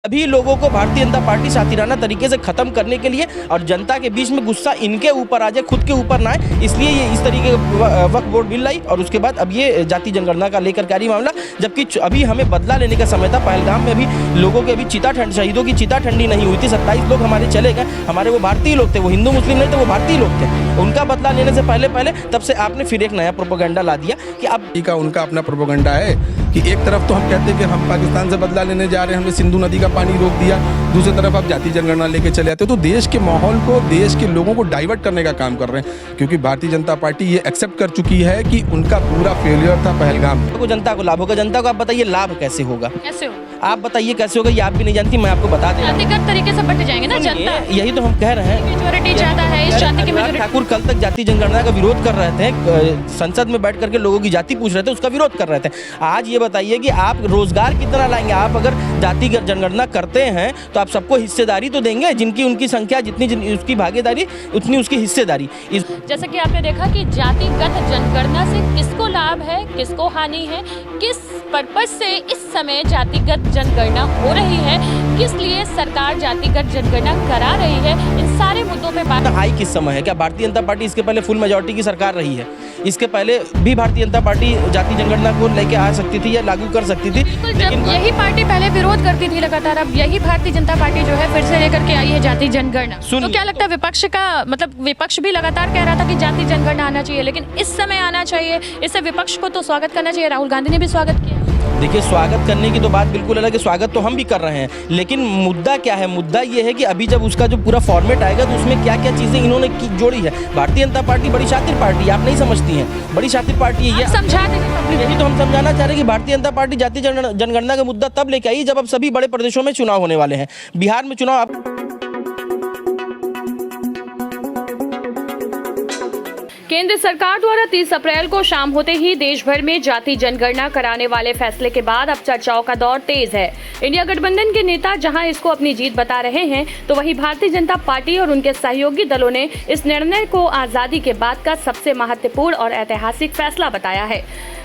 सभी लोगों को भारतीय जनता पार्टी शातिराना तरीके से खत्म करने के लिए और जनता के बीच में गुस्सा इनके ऊपर आ जाए, खुद के ऊपर ना आए, इसलिए ये इस तरीके का वक्फ बोर्ड बिल लाई और उसके बाद अब ये जाति जनगणना का लेकर कार्य मामला। जबकि अभी हमें बदला लेने का समय था। पहलगाम में भी लोगों के अभी शहीदों की चिता ठंडी नहीं हुई थी। 27 लोग हमारे चले गए। हमारे वो भारतीय लोग थे, वो हिंदू मुस्लिम नहीं थे, वो भारतीय लोग थे। उनका बदला लेने से पहले तब से आपने फिर एक नया प्रोपेगेंडा ला दिया कि अब उनका अपना प्रोपेगेंडा है कि एक तरफ तो हम कहते हैं कि हम पाकिस्तान से बदला लेने जा रहे हैं, हमने सिंधु नदी का पानी रोक दिया, दूसरी तरफ आप जाति जनगणना लेके चले आते हो। तो देश के माहौल को, देश के लोगों को डाइवर्ट करने का काम कर रहे हैं, क्योंकि भारतीय जनता पार्टी ये एक्सेप्ट कर चुकी है कि उनका पूरा फेलियर था पहलगाम। तो जनता को लाभ होगा। जनता को आप बताइए लाभ कैसे होगा? कैसे हो? आप बताइए कैसे होगा? ये आप भी नहीं जानती, मैं आपको बता देता हूं। जातिगत तरीके से बट जाएंगे ना जनता। यही तो हम कह रहे हैं। मेजॉरिटी ज्यादा है इस जाति की। मेजॉरिटी ठाकुर कल तक जाति जनगणना का विरोध कर रहे थे, संसद में बैठ करके लोगों की जाति पूछ रहे थे, उसका विरोध कर रहे थे। आज ये बताइए कि आप रोजगार कितना लाएंगे? आप अगर जाति जनगणना करते हैं तो आप सबको हिस्सेदारी तो देंगे, जिनकी उनकी संख्या जितनी उसकी भागीदारी उतनी उसकी हिस्सेदारी। जैसा कि आपने देखा कि जातिगत जनगणना से किसको लाभ है, किसको हानि है, किस पर्पस से इस समय जातिगत जनगणना हो रही है, किस लिए सरकार जातिगत जनगणना करा रही है, इन सारे मुद्दों पे बात आई किस समय है। क्या भारतीय जनता पार्टी इसके पहले फुल मेजॉरिटी की सरकार रही है? इसके पहले भी भारतीय जनता पार्टी जाति जनगणना को लेके आ सकती थी या लागू कर सकती थी। जब यही पार्टी पहले विरोध करती थी लगातार, अब यही भारतीय जनता पार्टी जो है फिर से लेकर के आई है जाति जनगणना। तो क्या लगता है विपक्ष का, मतलब विपक्ष भी लगातार कह रहा था कि जाति जनगणना आना चाहिए, लेकिन इस समय आना चाहिए, इससे विपक्ष को तो स्वागत करना चाहिए। राहुल गांधी ने भी स्वागत किया। देखिए, स्वागत करने की तो बात बिल्कुल अलग है, स्वागत तो हम भी कर रहे हैं, लेकिन मुद्दा क्या है? मुद्दा ये है कि अभी जब उसका जो पूरा फॉर्मेट आएगा तो उसमें क्या क्या चीजें इन्होंने जोड़ी है। भारतीय जनता पार्टी बड़ी शातिर पार्टी है, आप नहीं समझती हैं, बड़ी शातिर पार्टी है। समझा देंगे। यही तो हम समझाना चाह रहे हैं कि भारतीय जनता पार्टी जाति जनगणना का मुद्दा तब लेके आई जब अब सभी बड़े प्रदेशों में चुनाव होने वाले हैं। बिहार में चुनाव केंद्र सरकार द्वारा 30 अप्रैल को शाम होते ही देश भर में जाति जनगणना कराने वाले फैसले के बाद अब चर्चाओं का दौर तेज है। इंडिया गठबंधन के नेता जहां इसको अपनी जीत बता रहे हैं, तो वहीं भारतीय जनता पार्टी और उनके सहयोगी दलों ने इस निर्णय को आजादी के बाद का सबसे महत्वपूर्ण और ऐतिहासिक फैसला बताया है।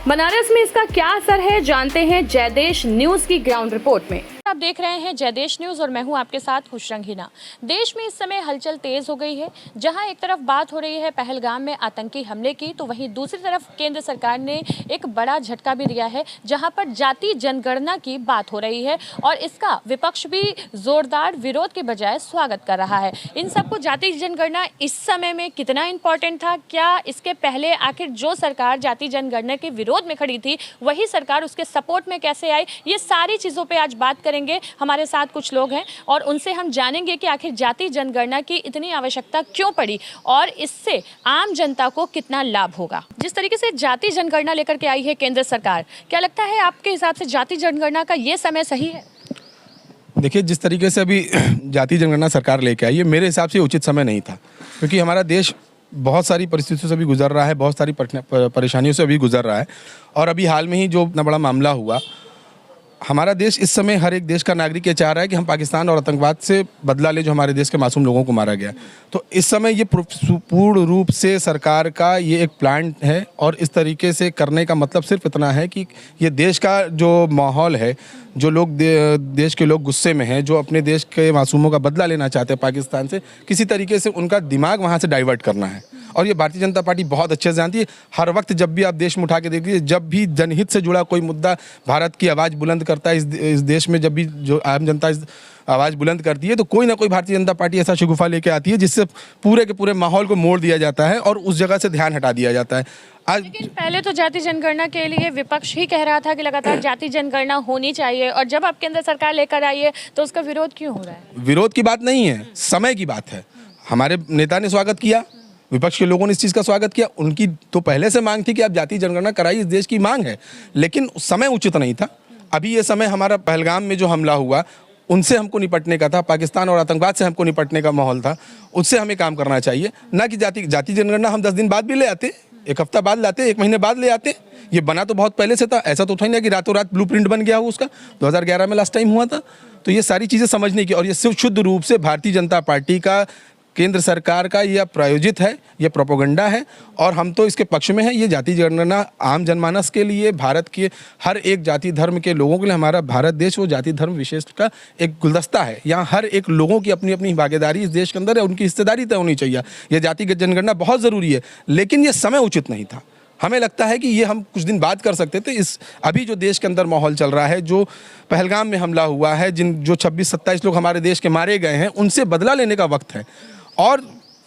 बनारस में इसका क्या असर है, जानते हैं जयदेश न्यूज की ग्राउंड रिपोर्ट में। आप देख रहे हैं जयदेश न्यूज और मैं हूं आपके साथ खुशरंग हिना। देश में इस समय हलचल तेज हो गई है। जहां एक तरफ बात हो रही है पहलगाम में आतंकी हमले की, तो वहीं दूसरी तरफ केंद्र सरकार ने एक बड़ा झटका भी दिया है, जहां पर जाति जनगणना की बात हो रही है और इसका विपक्ष भी जोरदार विरोध के बजाय स्वागत कर रहा है। इन सबको जाति जनगणना इस समय में कितना इंपॉर्टेंट था, क्या इसके पहले आखिर जो सरकार जाति जनगणना के विरोध में खड़ी थी वही सरकार उसके सपोर्ट में कैसे आई, ये सारी चीजों पर आज बात करेंगे। हमारे साथ कुछ लोग हैं और उनसे हम जानेंगे कि आखिर जाति जनगणना की इतनी आवश्यकता क्यों पड़ी और इससे आम जनता को कितना लाभ होगा। जिस तरीके से जाति जनगणना लेकर के आई है केंद्र सरकार, क्या लगता है आपके हिसाब से जाति जनगणना का ये समय सही है? देखिए, जिस तरीके से अभी जाति जनगणना सरकार लेके आई है, मेरे हिसाब से उचित समय नहीं था, क्योंकि हमारा देश बहुत सारी परिस्थितियों से भी गुजर रहा है, बहुत सारी परेशानियों से भी गुजर रहा है। और अभी हाल में ही जो इतना बड़ा मामला हुआ, हमारा देश इस समय हर एक देश का नागरिक ये चाह रहा है कि हम पाकिस्तान और आतंकवाद से बदला ले, जो हमारे देश के मासूम लोगों को मारा गया। तो इस समय ये पूर्ण रूप से सरकार का ये एक प्लान है और इस तरीके से करने का मतलब सिर्फ इतना है कि ये देश का जो माहौल है, जो लोग देश के लोग गुस्से में हैं, जो अपने देश के मासूमों का बदला लेना चाहते हैं पाकिस्तान से, किसी तरीके से उनका दिमाग वहाँ से डाइवर्ट करना है। और ये भारतीय जनता पार्टी बहुत अच्छे से जानती है। हर वक्त जब भी आप देश में उठा के देखिए, जब भी जनहित से जुड़ा कोई मुद्दा भारत की आवाज़ बुलंद करता है इस देश में, जब भी जो आम जनता इस आवाज़ बुलंद करती है, तो कोई ना कोई भारतीय जनता पार्टी ऐसा शगुफा लेके आती है जिससे पूरे के पूरे माहौल को मोड़ दिया जाता है और उस जगह से ध्यान हटा दिया जाता है। आज लेकिन पहले तो जाति जनगणना के लिए विपक्ष ही कह रहा था कि लगातार जाति जनगणना होनी चाहिए, और जब अब केंद्र सरकार लेकर आई है तो उसका विरोध क्यों हो रहा है? विरोध की बात नहीं है, समय की बात है। हमारे नेता ने स्वागत किया, विपक्ष के लोगों ने इस चीज़ का स्वागत किया। उनकी तो पहले से मांग थी कि आप जाति जनगणना कराइए, इस देश की मांग है, लेकिन समय उचित नहीं था। अभी ये समय हमारा पहलगाम में जो हमला हुआ उनसे हमको निपटने का था, पाकिस्तान और आतंकवाद से हमको निपटने का माहौल था, उससे हमें काम करना चाहिए, ना कि जाति जनगणना हम 10 दिन बाद भी ले आते, 1 हफ्ता बाद लाते, 1 महीने बाद ले आते। ये बना तो बहुत पहले से था, ऐसा तो था ही नहीं कि रातों रात ब्लूप्रिंट बन गया हो उसका। 2011 में लास्ट टाइम हुआ था। तो ये सारी चीज़ें समझने की, और ये सिर्फ शुद्ध रूप से भारतीय जनता पार्टी का केंद्र सरकार का यह प्रायोजित है, यह प्रोपोगंडा है और हम तो इसके पक्ष में हैं। ये जाति जनगणना आम जनमानस के लिए, भारत के हर एक जाति धर्म के लोगों के लिए, हमारा भारत देश वो जाति धर्म विशेष का एक गुलदस्ता है। यहाँ हर एक लोगों की अपनी अपनी भागीदारी इस देश के अंदर है, उनकी हिस्सेदारी तय होनी चाहिए। यह जातिगत जनगणना बहुत ज़रूरी है, लेकिन ये समय उचित नहीं था। हमें लगता है कि ये हम कुछ दिन बाद कर सकते थे। इस अभी जो देश के अंदर माहौल चल रहा है, जो पहलगाम में हमला हुआ है, जो 26-27 लोग हमारे देश के मारे गए हैं, उनसे बदला लेने का वक्त है। और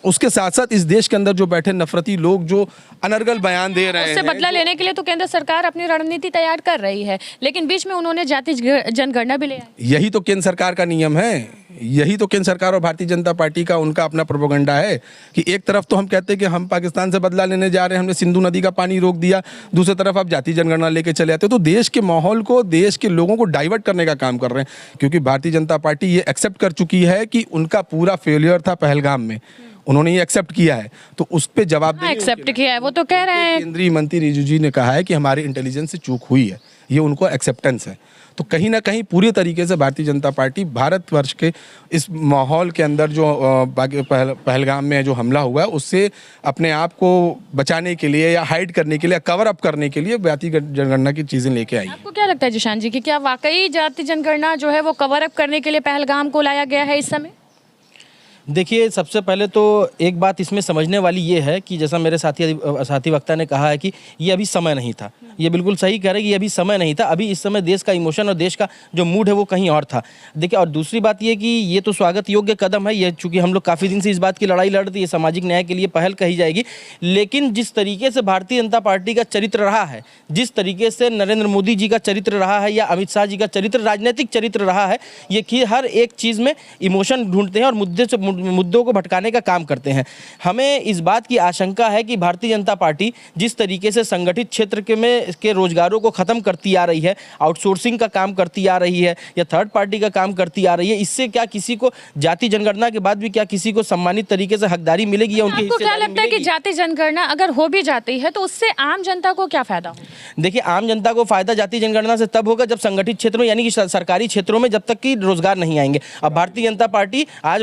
उसके साथ साथ इस देश के अंदर जो बैठे नफरती लोग जो अनर्गल बयान दे रहे हैं, उससे बदला लेने के लिए तो केंद्र सरकार अपनी रणनीति तैयार कर रही है, लेकिन बीच में उन्होंने जाति जनगणना भी ले आई। यही तो केंद्र सरकार का नियम है, यही तो केंद्र सरकार और भारतीय जनता पार्टी का उनका अपना प्रोपोगंडा है कि एक तरफ तो हम कहते हैं कि हम पाकिस्तान से बदला लेने जा रहे हैं, हमने सिंधु नदी का पानी रोक दिया, दूसरी तरफ आप जाति जनगणना लेके चले आते हो। तो देश के माहौल को, देश के लोगों को डाइवर्ट करने का काम कर रहे हैं, क्योंकि भारतीय जनता पार्टी ये एक्सेप्ट कर चुकी है कि उनका पूरा फेलियर था पहलगाम में। उन्होंने ये एक्सेप्ट किया है, तो उस पर जवाब एक्सेप्ट किया है, वो तो कह रहे हैं। केंद्रीय मंत्री रिजिजू जी ने कहा है कि हमारे इंटेलिजेंस से चूक हुई है, ये उनको एक्सेप्टेंस है। तो कहीं ना कहीं पूरी तरीके से भारतीय जनता पार्टी भारतवर्ष के इस माहौल के अंदर जो पहलगाम में जो हमला हुआ है, उससे अपने आप को बचाने के लिए या हाइड करने के लिए, कवर अप करने के लिए जाति जनगणना की चीज़ें लेके आई। आपको क्या लगता है जिशान जी कि क्या वाकई जाति जनगणना जो है वो कवर अप करने के लिए पहलगाम को लाया गया है इस समय? देखिए, सबसे पहले तो एक बात इसमें समझने वाली ये है कि जैसा मेरे साथी वक्ता ने कहा है कि ये अभी समय नहीं था। ये बिल्कुल सही कह रहे हैं कि ये अभी समय नहीं था। अभी इस समय देश का इमोशन और देश का जो मूड है वो कहीं और था। देखिए, और दूसरी बात ये कि ये तो स्वागत योग्य कदम है। ये चूँकि हम लोग काफ़ी दिन से इस बात की लड़ाई लड़ रहे थे, ये सामाजिक न्याय के लिए पहल कही जाएगी। लेकिन जिस तरीके से भारतीय जनता पार्टी का चरित्र रहा है, जिस तरीके से नरेंद्र मोदी जी का चरित्र रहा है या अमित शाह जी का चरित्र, राजनीतिक चरित्र रहा है, ये कि हर एक चीज़ में इमोशन ढूंढते हैं और मुद्दों को भटकाने का काम करते हैं। हमें इस बात की आशंका है कि भारतीय जनता पार्टी जिस तरीके से संगठित क्षेत्र के रोजगारों को खत्म करती आ रही है, आउटसोर्सिंग का काम करती आ रही है या थर्ड पार्टी का काम करती आ रही है, इससे क्या किसी को जाति जनगणना के बाद भी क्या किसी को सम्मानित तरीके से हकदारी मिलेगी या उनकी आपको क्या लगता है कि जाति जनगणना अगर हो भी जाती है तो उससे आम जनता को क्या फायदा हो? देखिए, आम जनता को फायदा जाति जनगणना से तब होगा जब संगठित क्षेत्रों में, यानी कि सरकारी क्षेत्रों में जब तक कि रोजगार नहीं आएंगे। अब भारतीय जनता पार्टी आज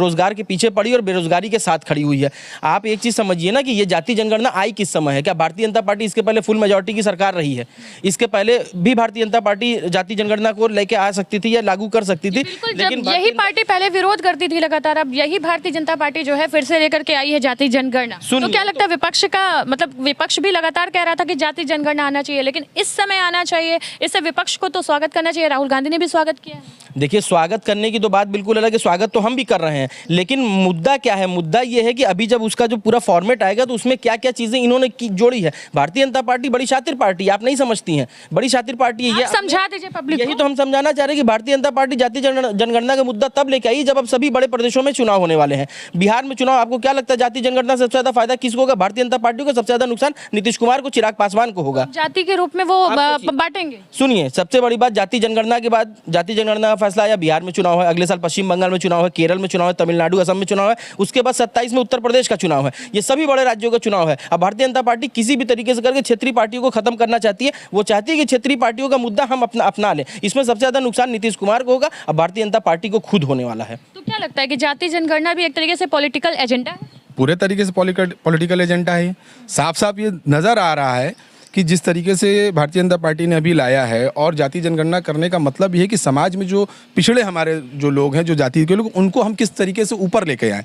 रोजगार के पीछे पड़ी और बेरोजगारी के साथ खड़ी हुई है। आप एक चीज समझिए ना कि ये जाति जनगणना आई किस समय है। क्या भारतीय जनता पार्टी इसके पहले फुल मेजॉरिटी की सरकार रही है? इसके पहले भी भारतीय जनता पार्टी जाति जनगणना को लेके आ सकती थी या लागू कर सकती थी। लेकिन यही पार्टी पहले विरोध करती थी लगातार, अब यही भारतीय जनता पार्टी जो है फिर से लेकर के आई है जाति जनगणना। तो क्या लगता है विपक्ष का, मतलब विपक्ष भी लगातार कह रहा था कि जाति जनगणना आना चाहिए, लेकिन इस समय आना चाहिए, इससे विपक्ष को तो स्वागत करना चाहिए। राहुल गांधी ने भी स्वागत किया है। देखिए, स्वागत करने की तो बात बिल्कुल अलग है, स्वागत तो हम भी कर रहे हैं, लेकिन मुद्दा क्या है? मुद्दा ये है कि अभी जब उसका जो पूरा फॉर्मेट आएगा तो उसमें क्या क्या चीजें इन्होंने जोड़ी है। भारतीय जनता पार्टी बड़ी शातिर पार्टी, आप नहीं समझती हैं, बड़ी शातिर पार्टी है ये। समझा दीजिए पब्लिक को। यही तो हम समझाना चाह रहे हैं कि भारतीय जनता पार्टी जाति जनगणना का मुद्दा तब लेके आई जब अब सभी बड़े प्रदेशों में चुनाव होने वाले हैं। बिहार में चुनाव, आपको क्या लगता है जाति जनगणना से सबसे ज्यादा फायदा किसको होगा? भारतीय जनता पार्टी को। सबसे ज्यादा नुकसान नीतीश कुमार को, चिराग पासवान को होगा। जाति के रूप में वो बांटेंगे। सुनिए, सबसे बड़ी बात, जाति जनगणना के बाद जाति जनगणना का फैसला आया, बिहार में चुनाव है, अगले साल पश्चिम बंगाल में चुनाव है, केरल में चुनाव है, तमिलनाडु असम में चुनाव है, उसके बाद 27 में उत्तर प्रदेश का चुनाव है। ये सभी बड़े राज्यों का चुनाव है। अब भारतीय जनता पार्टी किसी भी तरीके से करके क्षेत्रीय पार्टियों को खत्म करना चाहती है। वो चाहती है कि क्षेत्रीय पार्टियों का मुद्दा हम अपना लें। इसमें सबसे ज्यादा नुकसान नीतीश कुमार को होगा, अब भारतीय जनता पार्टी को खुद होने वाला है। तो क्या लगता है कि जाति जनगणना भी एक तरीके से पॉलिटिकल एजेंडा है? पूरे तरीके से पॉलिटिकल एजेंडा है। साफ साफ ये नज़र आ रहा है कि जिस तरीके से भारतीय जनता पार्टी ने अभी लाया है, और जाति जनगणना करने का मतलब ये है कि समाज में जो पिछड़े हमारे जो लोग हैं, जो जाति के लोग, उनको हम किस तरीके से ऊपर लेके आएँ,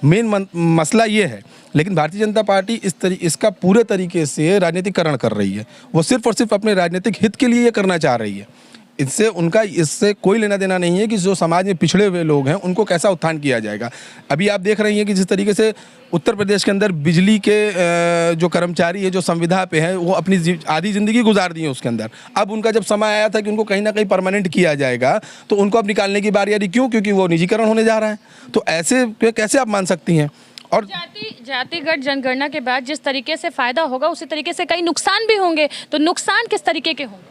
मेन मसला ये है। लेकिन भारतीय जनता पार्टी इसका पूरे तरीके से राजनीतिकरण कर रही है। वो सिर्फ और सिर्फ अपने राजनीतिक हित के लिए ये करना चाह रही है। इससे कोई लेना देना नहीं है कि जो समाज में पिछड़े हुए लोग हैं उनको कैसा उत्थान किया जाएगा। अभी आप देख रही हैं कि जिस तरीके से उत्तर प्रदेश के अंदर बिजली के जो कर्मचारी है, जो संविदा पे हैं, वो अपनी आधी ज़िंदगी गुजार दी है उसके अंदर। अब उनका जब समय आया था कि उनको कहीं ना कहीं परमानेंट किया जाएगा, तो उनको अब निकालने की बारी आ रही। क्यों? क्योंकि वो निजीकरण होने जा रहा है। तो ऐसे कैसे आप मान सकती हैं? और जातिगत जनगणना के बाद जिस तरीके से फायदा होगा उसी तरीके से कई नुकसान भी होंगे, तो नुकसान किस तरीके के होंगे?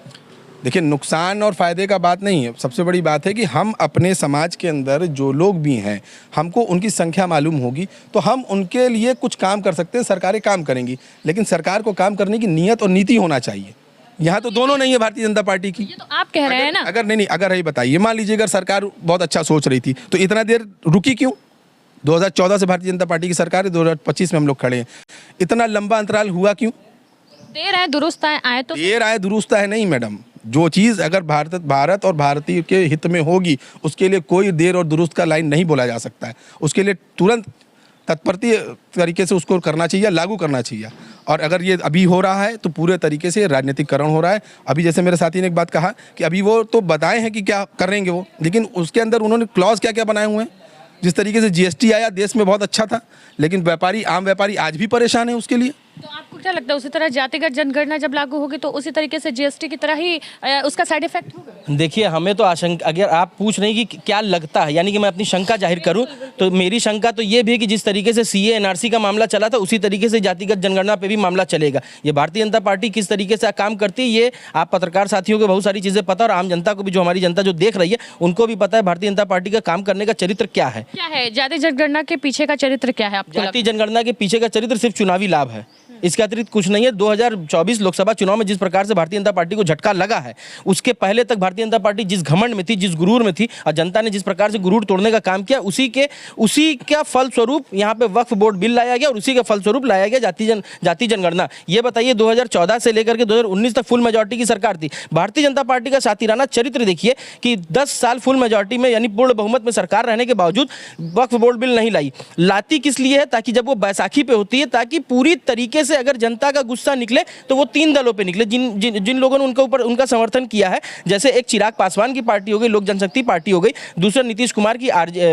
देखिए, नुकसान और फायदे का बात नहीं है। सबसे बड़ी बात है कि हम अपने समाज के अंदर जो लोग भी हैं, हमको उनकी संख्या मालूम होगी तो हम उनके लिए कुछ काम कर सकते हैं। सरकारें काम करेंगी, लेकिन सरकार को काम करने की नीयत और नीति होना चाहिए। यहाँ तो दोनों नहीं है भारतीय जनता पार्टी की। ये तो आप कह रहे हैं ना। अगर नहीं, अगर ये बताइए, मान लीजिए अगर सरकार बहुत अच्छा सोच रही थी तो इतना देर रुकी क्यों? 2014 से भारतीय जनता पार्टी की सरकार है, 2025 में हम लोग खड़े हैं। इतना लंबा अंतराल हुआ क्यों? देर आए दुरुस्त आए तो देर आए दुरुस्त है नहीं मैडम, जो चीज़ अगर भारत और भारतीय के हित में होगी उसके लिए कोई देर और दुरुस्त का लाइन नहीं बोला जा सकता है। उसके लिए तुरंत तत्परती तरीके से उसको करना चाहिए, लागू करना चाहिए। और अगर ये अभी हो रहा है तो पूरे तरीके से राजनीतिकरण हो रहा है। अभी जैसे मेरे साथी ने एक बात कहा कि अभी वो तो बताए हैं कि क्या करेंगे वो, लेकिन उसके अंदर उन्होंने क्लॉज क्या क्या बनाए हुए हैं। जिस तरीके से जीएसटी आया देश में बहुत अच्छा था, लेकिन व्यापारी, आम व्यापारी आज भी परेशान है उसके लिए। तो आपको क्या लगता है उसी तरह जातिगत जनगणना जब लागू होगी तो उसी तरीके से जीएसटी की तरह ही उसका साइड इफेक्ट होगा? देखिए, हमें तो आशंका, अगर आप पूछ रहे हैं कि क्या लगता है, यानी कि मैं अपनी शंका जाहिर करूं, तो मेरी शंका तो ये भी है कि जिस तरीके से सीए एनआरसी का मामला चला था उसी तरीके से जातिगत जनगणना पे भी मामला चलेगा। ये भारतीय जनता पार्टी किस तरीके से काम करती है ये आप पत्रकार साथियों को बहुत सारी चीज़ें पता, और आम जनता को भी, जो हमारी जनता जो देख रही है उनको भी पता है भारतीय जनता पार्टी का काम करने का चरित्र क्या है। क्या है जाति जनगणना के पीछे का चरित्र, क्या है आपको? जाति जनगणना के पीछे का चरित्र सिर्फ चुनावी लाभ है, इसके अतिरिक्त कुछ नहीं है। 2024 लोकसभा चुनाव में जिस प्रकार से भारतीय जनता पार्टी को झटका लगा है, उसके पहले तक भारतीय जनता पार्टी जिस घमंड में थी, जिस गुरूर में थी, और जनता ने जिस प्रकार से गुरूर तोड़ने का काम किया, उसी का फलस्वरूप यहाँ पे वक्फ बोर्ड बिल लाया गया और उसी के फलस्वरूप लाया गया जाति जनगणना। ये बताइए, 2014 से लेकर के 2019 तक फुल मेजॉरिटी की सरकार थी। भारतीय जनता पार्टी का सातिराना चरित्र देखिए कि 10 साल फुल मेजॉरिटी में, यानी पूर्ण बहुमत में सरकार रहने के बावजूद वक्फ बोर्ड बिल नहीं लाई। लाती किस लिए है? ताकि जब वो बैसाखी पे होती है, ताकि पूरी तरीके से अगर जनता का गुस्सा निकले तो वो 3 दलों पे निकले जिन लोगों ने उनके ऊपर उनका समर्थन किया है। जैसे एक चिराग पासवान की पार्टी हो गई, लोक जनशक्ति पार्टी हो गई, दूसरा नीतीश कुमार की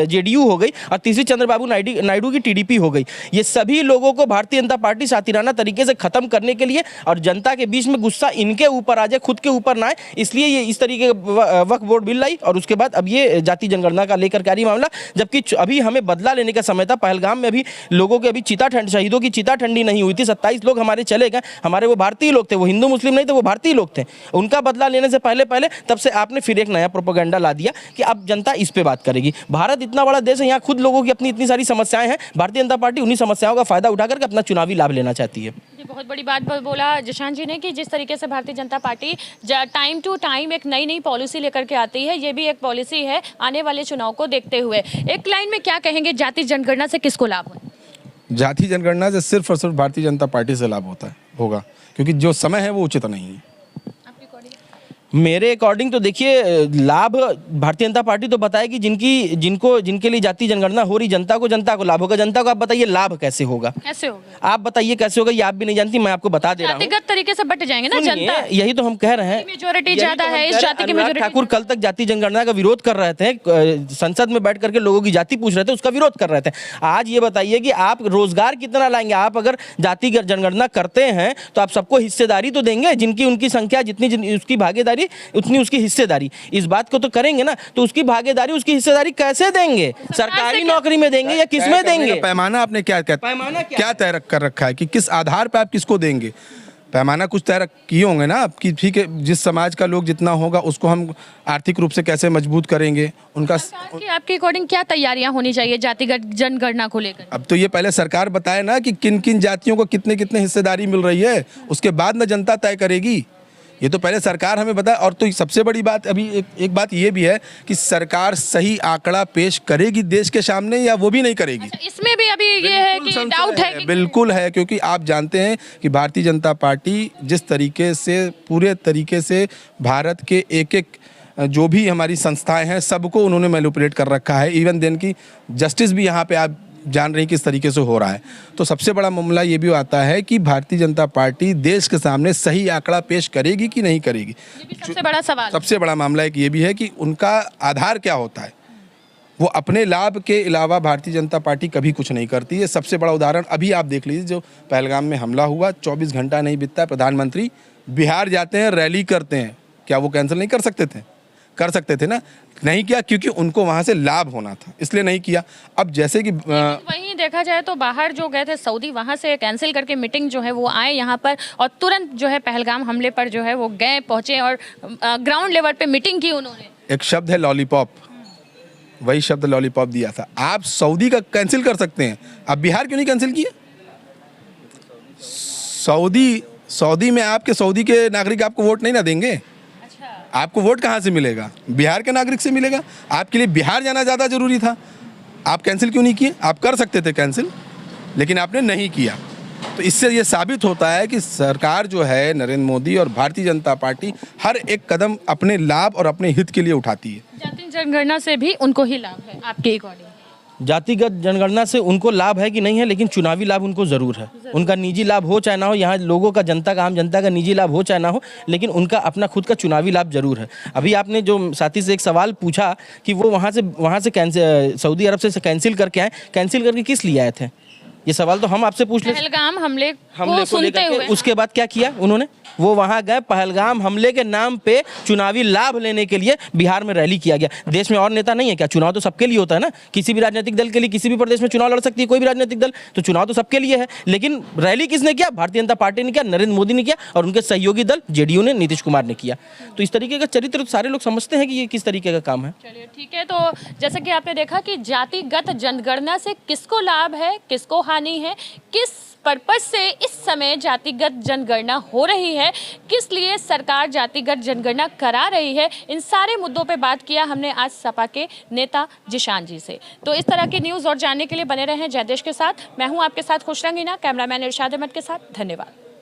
जेडीयू हो गई, और तीसरी चंद्रबाबू नायडू की टीडीपी हो गई। ये सभी लोगों को भारतीय जनता पार्टी सातिराना तरीके से खत्म करने के लिए, और जनता के बीच में गुस्सा इनके ऊपर आ जाए, खुद के ऊपर ना आए, इसलिए ये इस तरीके का वक्फ बोर्ड बिल लाई, और उसके बाद अब ये जाति जनगणना का लेकर के मामला। जबकि अभी हमें बदला लेने का समय था। पहलगाम में अभी लोगों के, अभी शहीदों की चिता ठंडी नहीं हुई थी। 27 लोग हमारे चले गए, हमारे वो भारतीय लोग थे, वो हिंदू मुस्लिम नहीं थे, वो भारतीय लोग थे। उनका बदला लेने से पहले तब से आपने फिर एक नया प्रोपेगेंडा ला दिया कि अब जनता इस पे बात करेगी। भारत इतना बड़ा देश है, यहाँ खुद लोगों की अपनी इतनी सारी समस्याएं हैं। भारतीय जनता पार्टी उन्हीं समस्याओं का फायदा उठा करके अपना चुनावी लाभ लेना चाहती है। बहुत बड़ी बात बोला जशान जी ने कि जिस तरीके से Bharatiya Janata party time to time एक नई पॉलिसी लेकर के आती है, ये भी एक पॉलिसी है आने वाले चुनाव को देखते हुए। एक लाइन में क्या कहेंगे, जाति जनगणना से किसको लाभ हो? जाति जनगणना से सिर्फ और सिर्फ भारतीय जनता पार्टी से लाभ होगा, क्योंकि जो समय है वो उचित नहीं है। मेरे अकॉर्डिंग तो देखिए, लाभ भारतीय जनता पार्टी तो बताएगी जिनके लिए जाति जनगणना हो रही, जनता को लाभ होगा। जनता को आप बताइए लाभ कैसे होगा? आप बताइए कैसे होगा? ये आप भी नहीं जानती, मैं आपको बता दे रहा हूँ। जातिगत तरीके से बट जाएंगे ना जनता, यही तो हम कह रहे हैं। मेजोरिटी ज्यादा है, इस जाति की मेजोरिटी। ठाकुर कल तक जाति जनगणना का विरोध कर रहे थे, संसद में बैठ करके लोगों की जाति पूछ रहे थे, उसका विरोध कर रहे थे। आज ये बताइए कि आप रोजगार कितना लाएंगे? आप अगर जाति जनगणना करते हैं तो आप सबको हिस्सेदारी तो देंगे, जिनकी उनकी संख्या जितनी उसकी भागीदारी उतनी उसकी हिस्सेदारी। इस बात को तो करेंगे ना, तो उसकी भागीदारी उसकी हिस्सेदारी कैसे देंगे? सरकारी नौकरी में देंगे या किस में देंगे? पैमाना आपने क्या तय कर रखा है कि किस आधार पर आप किसको देंगे? पैमाना कुछ तय किए होंगे ना आपकी, ठीक है, जिस समाज का लोग जितना होगा उसको हम आर्थिक रूप से कैसे मजबूत करेंगे उनका। आपके अकॉर्डिंग क्या तैयारियां होनी चाहिए जातिगत जनगणना को लेकर? अब तो ये पहले सरकार बताए ना कि किन किन जातियों को कितने कितने हिस्सेदारी मिल रही है, उसके बाद ना जनता तय करेगी। ये तो पहले सरकार हमें बताए। और तो सबसे बड़ी बात अभी एक बात ये भी है कि सरकार सही आंकड़ा पेश करेगी देश के सामने या वो भी नहीं करेगी। अच्छा, इसमें भी अभी ये है कि डाउट है कि बिल्कुल है, क्योंकि आप जानते हैं कि भारतीय जनता पार्टी जिस तरीके से पूरे तरीके से भारत के एक जो भी हमारी संस्थाएं हैं सबको उन्होंने मैनिपुलेट कर रखा है। इवन देन की जस्टिस भी यहाँ पे आप जान रही किस तरीके से हो रहा है। तो सबसे बड़ा मामला ये भी आता है कि भारतीय जनता पार्टी देश के सामने सही आंकड़ा पेश करेगी कि नहीं करेगी। ये भी सबसे बड़ा सवाल, सबसे बड़ा मामला एक ये भी है कि उनका आधार क्या होता है। वो अपने लाभ के अलावा भारतीय जनता पार्टी कभी कुछ नहीं करती है। सबसे बड़ा उदाहरण अभी आप देख लीजिए, जो पहलगाम में हमला हुआ, 24 घंटा नहीं बीतता है, प्रधानमंत्री बिहार जाते हैं, रैली करते हैं। क्या वो कैंसिल नहीं कर सकते थे? कर सकते थे ना, नहीं किया क्योंकि उनको वहां से लाभ होना था, इसलिए नहीं किया। अब जैसे कि वहीं देखा जाए तो बाहर जो गए थे सऊदी, वहां से कैंसिल करके मीटिंग जो है वो आए यहाँ पर, और तुरंत जो है पहलगाम हमले पर जो है वो गए, पहुंचे और ग्राउंड लेवल पे मीटिंग की उन्होंने। एक शब्द है लॉलीपॉप, वही शब्द लॉलीपॉप दिया था। आप सऊदी का कैंसिल कर सकते हैं, आप बिहार क्यों नहीं कैंसिल किए? सऊदी में आपके सऊदी के नागरिक आपको वोट नहीं ना देंगे। आपको वोट कहाँ से मिलेगा? बिहार के नागरिक से मिलेगा। आपके लिए बिहार जाना ज़्यादा जरूरी था। आप कैंसिल क्यों नहीं किए? आप कर सकते थे कैंसिल, लेकिन आपने नहीं किया। तो इससे ये साबित होता है कि सरकार जो है, नरेंद्र मोदी और भारतीय जनता पार्टी हर एक कदम अपने लाभ और अपने हित के लिए उठाती है। जाति जनगणना से भी उनको ही लाभ है आपके अकॉर्डिंग? जातिगत जनगणना से उनको लाभ है कि नहीं है, लेकिन चुनावी लाभ उनको ज़रूर है। उनका निजी लाभ हो चाहे ना हो, यहाँ लोगों का, जनता का, आम जनता का निजी लाभ हो चाहे ना हो, लेकिन उनका अपना खुद का चुनावी लाभ जरूर है। अभी आपने जो साथी से एक सवाल पूछा कि वो वहाँ से सऊदी अरब से कैंसिल करके आए, कैंसिल करके किस लिए आए थे, ये सवाल तो हम आपसे पूछ लेते। पहलगाम हमले हमले को सुनते लेकर हुए उसके बाद क्या किया उन्होंने? वो वहां गए, पहलगाम हमले के नाम पे चुनावी लाभ लेने के लिए बिहार में रैली किया गया। देश में और नेता नहीं है क्या? चुनाव तो सबके लिए होता है ना, किसी भी राजनीतिक दल के लिए किसी भी प्रदेश में चुनाव लड़ सकती है कोई भी राजनीतिक दल, तो चुनाव तो सबके लिए है। लेकिन रैली किसने किया? भारतीय जनता पार्टी ने किया, नरेंद्र मोदी ने किया, और उनके सहयोगी दल जेडीयू ने, नीतीश कुमार ने किया। तो इस तरीके का चरित्र तो सारे लोग समझते हैं कि ये किस तरीके का काम है। चलिए ठीक है, तो जैसे कि आपने देखा कि जातिगत जनगणना से किसको लाभ है, किसको हानि है, किस पर्पस से इस समय जातिगत जनगणना हो रही है, किस लिए सरकार जातिगत जनगणना करा रही है, इन सारे मुद्दों पे बात किया हमने आज सपा के नेता जिशान जी से। तो इस तरह की न्यूज़ और जानने के लिए बने रहें जयदेश के साथ। मैं हूं आपके साथ खुश रंगीना, कैमरामैन इरशाद अहमद के साथ। धन्यवाद।